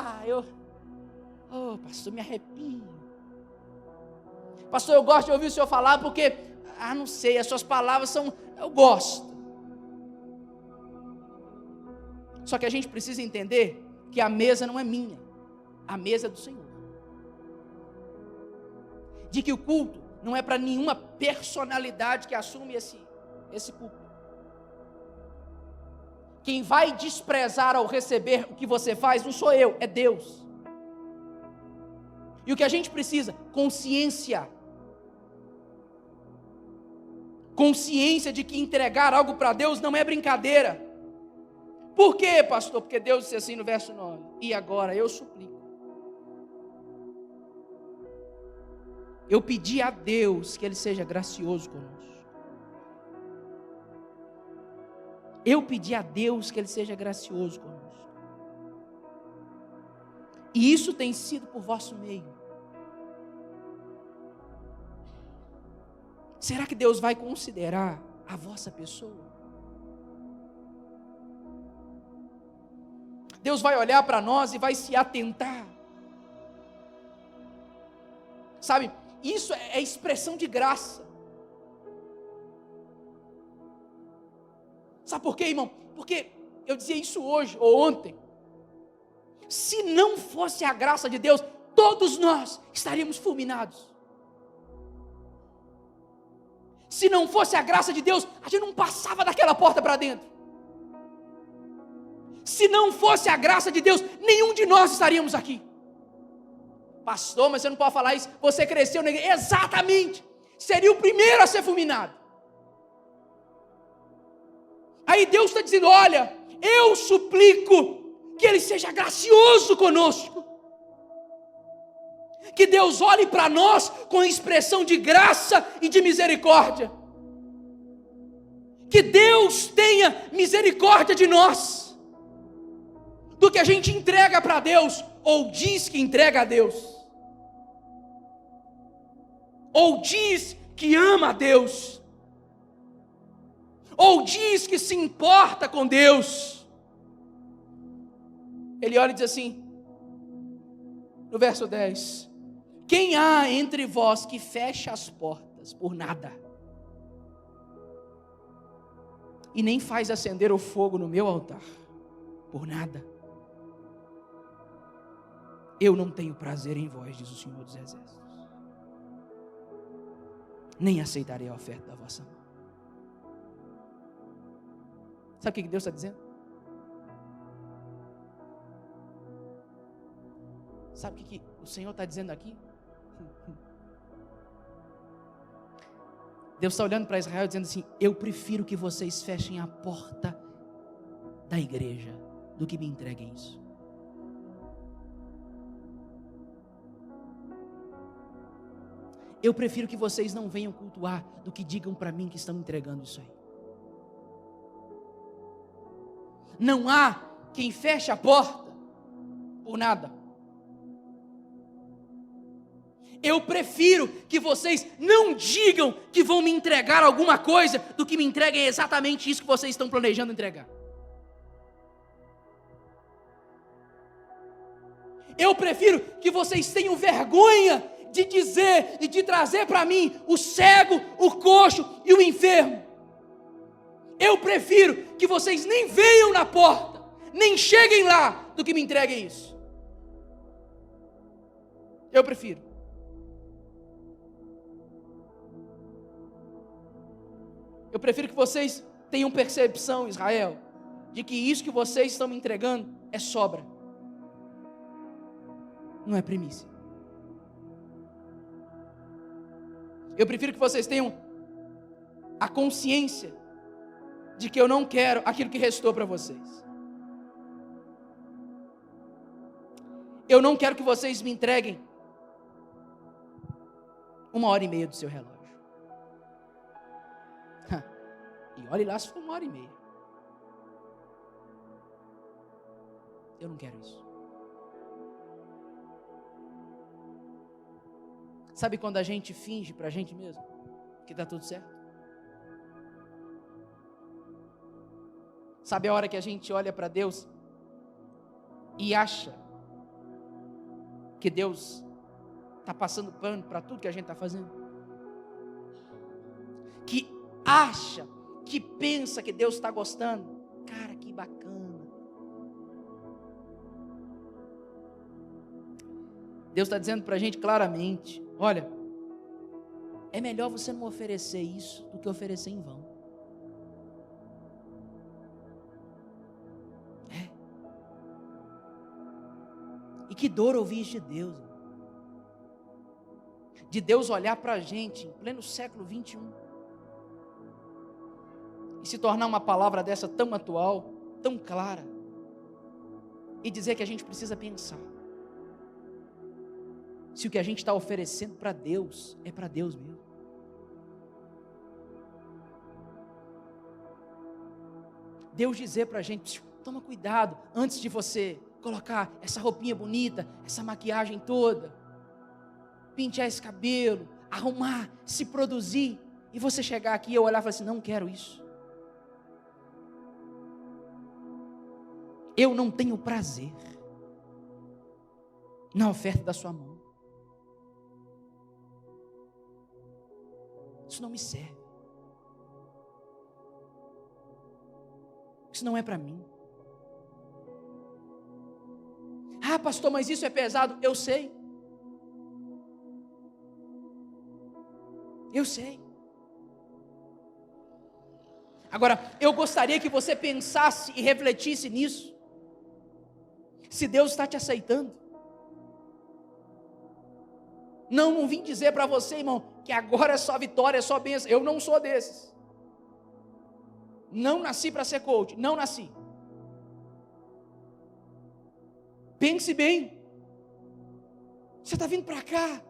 pastor, me arrepio. Pastor, eu gosto de ouvir o senhor falar porque, não sei, as suas palavras são, eu gosto. Só que a gente precisa entender que a mesa não é minha, a mesa é do Senhor. De que o culto não é para nenhuma personalidade que assume esse culto. Quem vai desprezar ao receber o que você faz não sou eu, é Deus. E o que a gente precisa? Consciência. Consciência de que entregar algo para Deus não é brincadeira. Por quê, pastor? Porque Deus disse assim no verso 9: e agora eu suplico. Eu pedi a Deus que Ele seja gracioso conosco. Eu pedi a Deus que Ele seja gracioso conosco. E isso tem sido por vosso meio. Será que Deus vai considerar a vossa pessoa? Deus vai olhar para nós e vai se atentar. Sabe, isso é expressão de graça. Sabe por quê, irmão? Porque eu dizia isso hoje ou ontem. Se não fosse a graça de Deus, todos nós estaríamos fulminados. Se não fosse a graça de Deus, a gente não passava daquela porta para dentro. Se não fosse a graça de Deus, nenhum de nós estaríamos aqui. Pastor, mas você não pode falar isso, você cresceu na igreja. Exatamente, seria o primeiro a ser fulminado. Aí Deus está dizendo: olha, eu suplico que Ele seja gracioso conosco. Que Deus olhe para nós com expressão de graça e de misericórdia. Que Deus tenha misericórdia de nós. Do que a gente entrega para Deus, ou diz que entrega a Deus, ou diz que ama a Deus, ou diz que se importa com Deus. Ele olha e diz assim, no verso 10: quem há entre vós que fecha as portas por nada, e nem faz acender o fogo no meu altar, por nada? Eu não tenho prazer em vós, diz o Senhor dos Exércitos, nem aceitarei a oferta da vossa mão. Sabe o que Deus está dizendo? Sabe o que o Senhor está dizendo aqui? Deus está olhando para Israel dizendo assim: eu prefiro que vocês fechem a porta da igreja do que me entreguem isso. Eu prefiro que vocês não venham cultuar do que digam para mim que estão entregando isso aí. Não há quem feche a porta por nada. Eu prefiro que vocês não digam que vão me entregar alguma coisa do que me entreguem exatamente isso que vocês estão planejando entregar. Eu prefiro que vocês tenham vergonha de dizer e de trazer para mim o cego, o coxo e o enfermo. Eu prefiro que vocês nem venham na porta, nem cheguem lá, do que me entreguem isso. Eu prefiro. Eu prefiro que vocês tenham percepção, Israel, de que isso que vocês estão me entregando é sobra, não é primícia. Eu prefiro que vocês tenham a consciência de que eu não quero aquilo que restou para vocês. Eu não quero que vocês me entreguem 1h30 do seu relógio. E olhe lá se for 1h30. Eu não quero isso. Sabe quando a gente finge para a gente mesmo que está tudo certo? Sabe a hora que a gente olha para Deus e acha que Deus está passando pano para tudo que a gente está fazendo? Que acha, que pensa que Deus está gostando? Cara, que bacana. Deus está dizendo para a gente claramente: olha, é melhor você não oferecer isso do que oferecer em vão. E que dor ouvir isso de Deus. De Deus olhar para a gente em pleno século 21 e se tornar uma palavra dessa tão atual, tão clara, e dizer que a gente precisa pensar se o que a gente está oferecendo para Deus é para Deus mesmo. Deus dizer para a gente: toma cuidado antes de você colocar essa roupinha bonita, essa maquiagem toda, pentear esse cabelo, arrumar, se produzir, e você chegar aqui e eu olhar e falar assim: não quero isso. Eu não tenho prazer na oferta da sua mão. Isso não me serve. Isso não é para mim. Ah, pastor, mas isso é pesado. Eu sei. Eu sei. Agora, eu gostaria que você pensasse e refletisse nisso. Se Deus está te aceitando. Não vim dizer para você, irmão, que agora é só vitória, é só bênção. Eu não sou desses. Não nasci para ser coach, não nasci. Pense bem. Você está vindo para cá,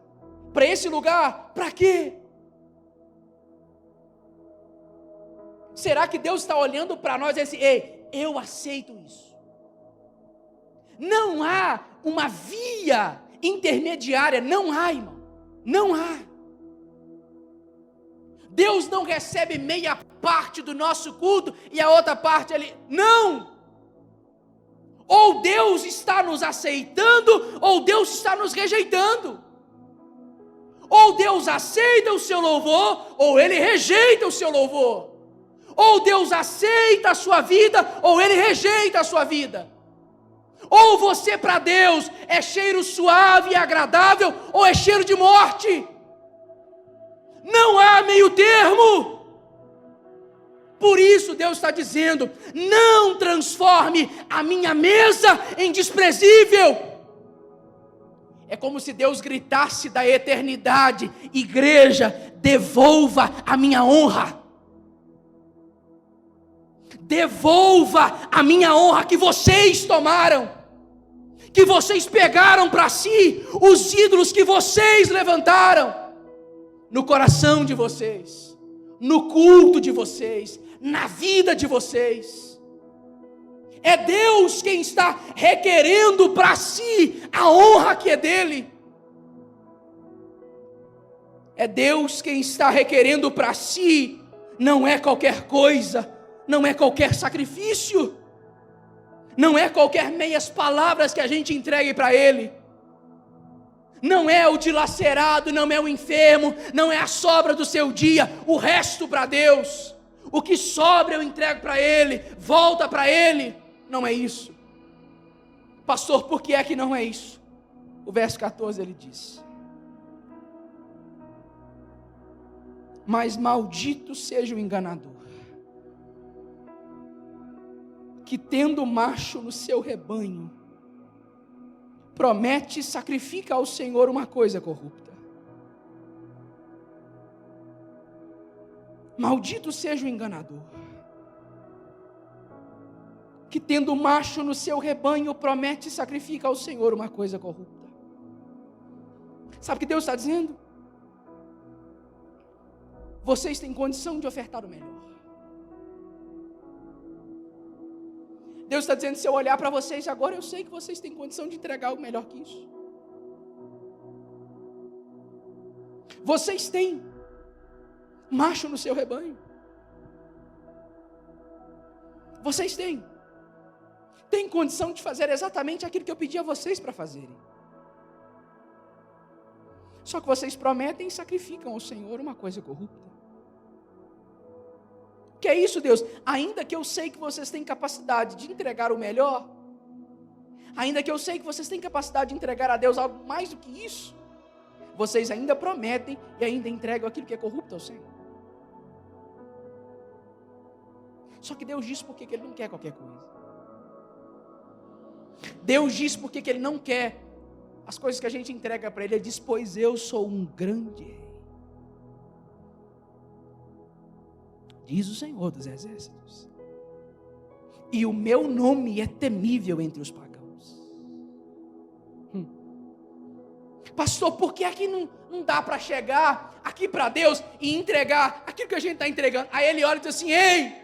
para esse lugar, para quê? Será que Deus está olhando para nós e diz assim: ei, eu aceito isso? Não há uma via intermediária, não há, irmão, não há. Deus não recebe meia parte do nosso culto e a outra parte ali, não. Ou Deus está nos aceitando, ou Deus está nos rejeitando. Ou Deus aceita o seu louvor, ou Ele rejeita o seu louvor. Ou Deus aceita a sua vida, ou Ele rejeita a sua vida. Ou você para Deus é cheiro suave e agradável, ou é cheiro de morte. Não há meio termo. Por isso Deus está dizendo: não transforme a minha mesa em desprezível. É como se Deus gritasse da eternidade: igreja, devolva a minha honra. Devolva a minha honra que vocês tomaram, que vocês pegaram para si, os ídolos que vocês levantaram, no coração de vocês, no culto de vocês, na vida de vocês. É Deus quem está requerendo para si a honra que é dele. É Deus quem está requerendo para si, não é qualquer coisa, não é qualquer sacrifício, não é qualquer meias palavras que a gente entregue para Ele. Não é o dilacerado, não é o enfermo, não é a sobra do seu dia, o resto para Deus. O que sobra eu entrego para Ele, volta para Ele. Não é isso. Pastor, por que é que não é isso? O verso 14 ele diz: mas maldito seja o enganador, que tendo macho no seu rebanho, promete e sacrifica ao Senhor uma coisa corrupta. Maldito seja o enganador, que tendo macho no seu rebanho, promete e sacrifica ao Senhor uma coisa corrupta. Sabe o que Deus está dizendo? Vocês têm condição de ofertar o melhor. Deus está dizendo: se eu olhar para vocês agora, eu sei que vocês têm condição de entregar algo melhor que isso. Vocês têm macho no seu rebanho. Vocês têm condição de fazer exatamente aquilo que eu pedi a vocês para fazerem. Só que vocês prometem e sacrificam ao Senhor uma coisa corrupta. Que é isso, Deus? Ainda que eu sei que vocês têm capacidade de entregar o melhor, ainda que eu sei que vocês têm capacidade de entregar a Deus algo mais do que isso, vocês ainda prometem e ainda entregam aquilo que é corrupto ao Senhor. Só que Deus diz porque que Ele não quer qualquer coisa. Deus diz porque que Ele não quer as coisas que a gente entrega para Ele. Ele diz: pois eu sou um grande rei, diz o Senhor dos exércitos, e o meu nome é temível entre os pagãos. Pastor, por que aqui não dá para chegar aqui para Deus e entregar aquilo que a gente está entregando? Aí Ele olha e diz assim: ei,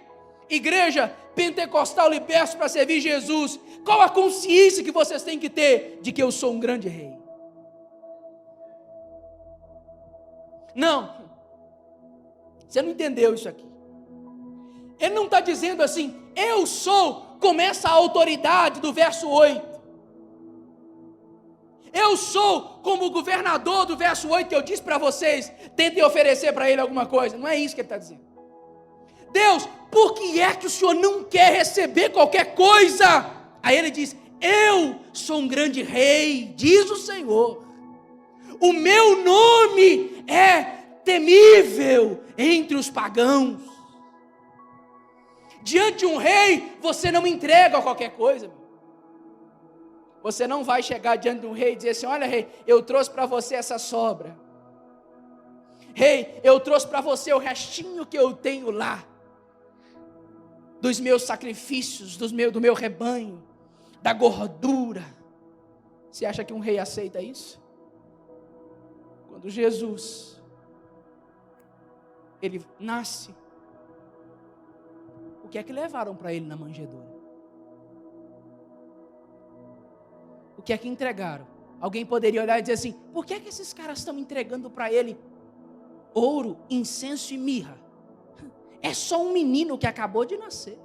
igreja pentecostal liberta para servir Jesus, qual a consciência que vocês têm que ter de que eu sou um grande rei? Não, você não entendeu isso aqui. Ele não está dizendo assim, eu sou, começa a autoridade do verso 8. Eu sou como o governador do verso 8 que eu disse para vocês, tentem oferecer para ele alguma coisa. Não é isso que ele está dizendo. Deus, por que é que o Senhor não quer receber qualquer coisa? Aí ele diz: eu sou um grande rei, diz o Senhor. O meu nome é temível entre os pagãos. Diante de um rei, você não entrega qualquer coisa. Você não vai chegar diante de um rei e dizer assim: olha, rei, eu trouxe para você essa sobra. Rei, eu trouxe para você o restinho que eu tenho lá, dos meus sacrifícios, do meu rebanho, da gordura. Você acha que um rei aceita isso? Quando Jesus, ele nasce, o que é que levaram para ele na manjedoura? O que é que entregaram? Alguém poderia olhar e dizer assim: por que é que esses caras estão entregando para ele ouro, incenso e mirra? É só um menino que acabou de nascer.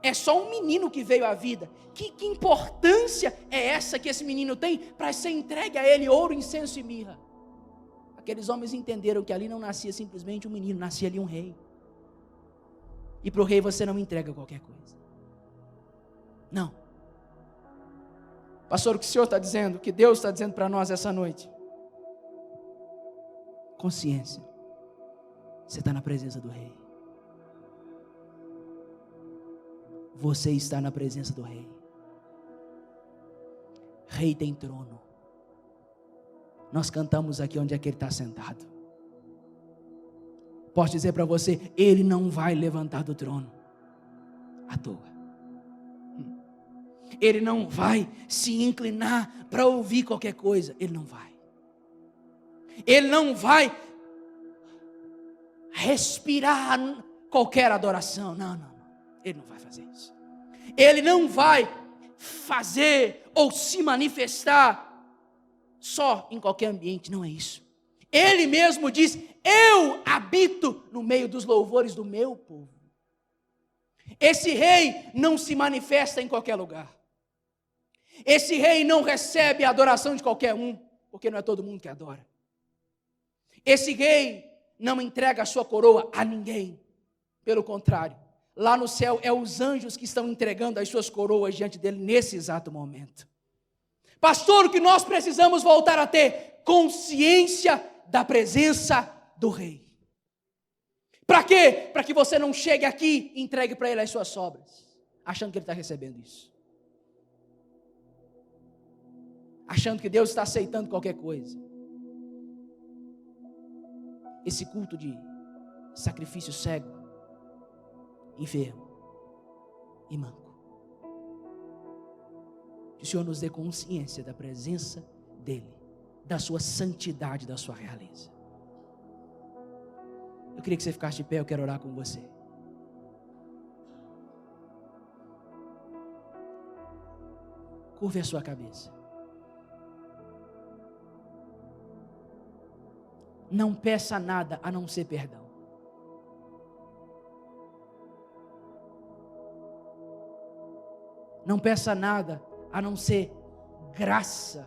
É só um menino que veio à vida. Que importância é essa que esse menino tem para ser entregue a ele ouro, incenso e mirra? Aqueles homens entenderam que ali não nascia simplesmente um menino, nascia ali um rei. E para o rei você não entrega qualquer coisa. Não. Pastor, o que o Senhor está dizendo, o que Deus está dizendo para nós essa noite? Consciência. Você está na presença do rei. Você está na presença do rei. Rei tem trono. Nós cantamos aqui onde é que ele está sentado. Posso dizer para você, ele não vai levantar do trono à toa. Ele não vai se inclinar para ouvir qualquer coisa. Ele não vai. Ele não vai respirar qualquer adoração. Não. Ele não vai fazer isso. Ele não vai fazer ou se manifestar só em qualquer ambiente. Não é isso. Ele mesmo diz: eu habito no meio dos louvores do meu povo. Esse rei não se manifesta em qualquer lugar. Esse rei não recebe a adoração de qualquer um, porque não é todo mundo que adora. Esse rei não entrega a sua coroa a ninguém. Pelo contrário, lá no céu é os anjos que estão entregando as suas coroas diante dele nesse exato momento. Pastor, o que nós precisamos voltar a ter? Consciência da presença do rei. Para quê? Para que você não chegue aqui e entregue para ele as suas sobras, achando que ele está recebendo isso. Achando que Deus está aceitando qualquer coisa. Esse culto de sacrifício cego, enfermo e manco. Que o Senhor nos dê consciência da presença dEle, da sua santidade, da sua realeza. Eu queria que você ficasse de pé, eu quero orar com você. Curve a sua cabeça. Não peça nada a não ser perdão. Não peça nada a não ser graça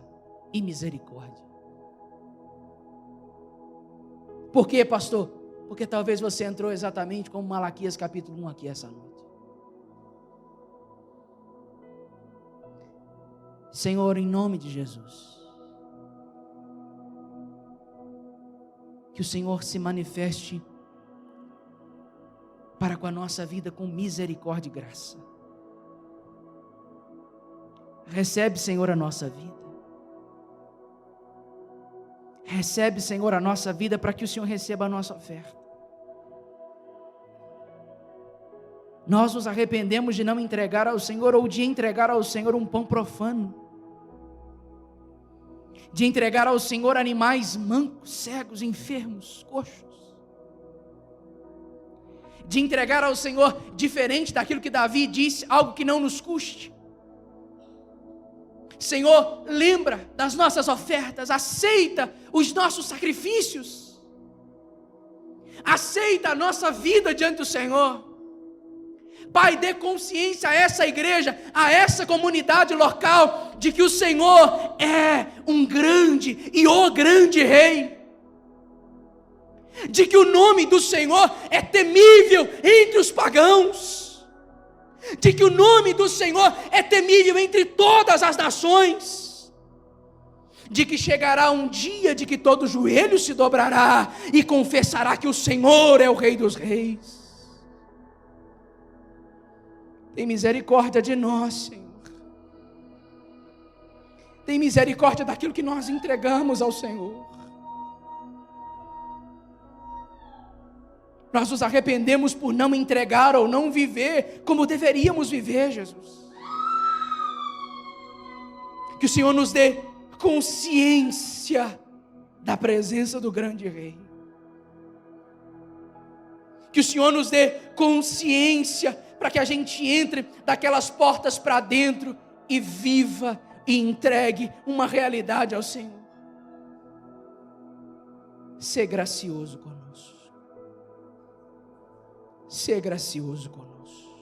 e misericórdia. Por quê, pastor? Porque talvez você entrou exatamente como Malaquias capítulo 1 aqui essa noite. Senhor, em nome de Jesus, que o Senhor se manifeste para com a nossa vida com misericórdia e graça. Recebe, Senhor, a nossa vida. Recebe, Senhor, a nossa vida para que o Senhor receba a nossa oferta. Nós nos arrependemos de não entregar ao Senhor ou de entregar ao Senhor um pão profano. De entregar ao Senhor animais mancos, cegos, enfermos, coxos. De entregar ao Senhor diferente daquilo que Davi disse, algo que não nos custe. Senhor, lembra das nossas ofertas, aceita os nossos sacrifícios, aceita a nossa vida diante do Senhor. Pai, dê consciência a essa igreja, a essa comunidade local, de que o Senhor é um grande e o grande Rei, de que o nome do Senhor é temível entre os pagãos, de que o nome do Senhor é temível entre todas as nações, de que chegará um dia de que todo joelho se dobrará e confessará que o Senhor é o Rei dos Reis. Tem misericórdia de nós, Senhor. Tem misericórdia daquilo que nós entregamos ao Senhor. Nós nos arrependemos por não entregar ou não viver como deveríamos viver, Jesus. Que o Senhor nos dê consciência da presença do grande Rei. Que o Senhor nos dê consciência para que a gente entre daquelas portas para dentro e viva e entregue uma realidade ao Senhor. Sê gracioso conosco. Sê gracioso conosco.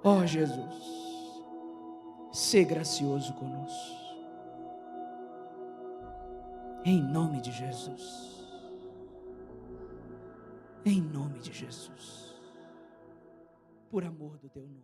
Ó Jesus, sê gracioso conosco. Em nome de Jesus. Em nome de Jesus. Por amor do teu nome.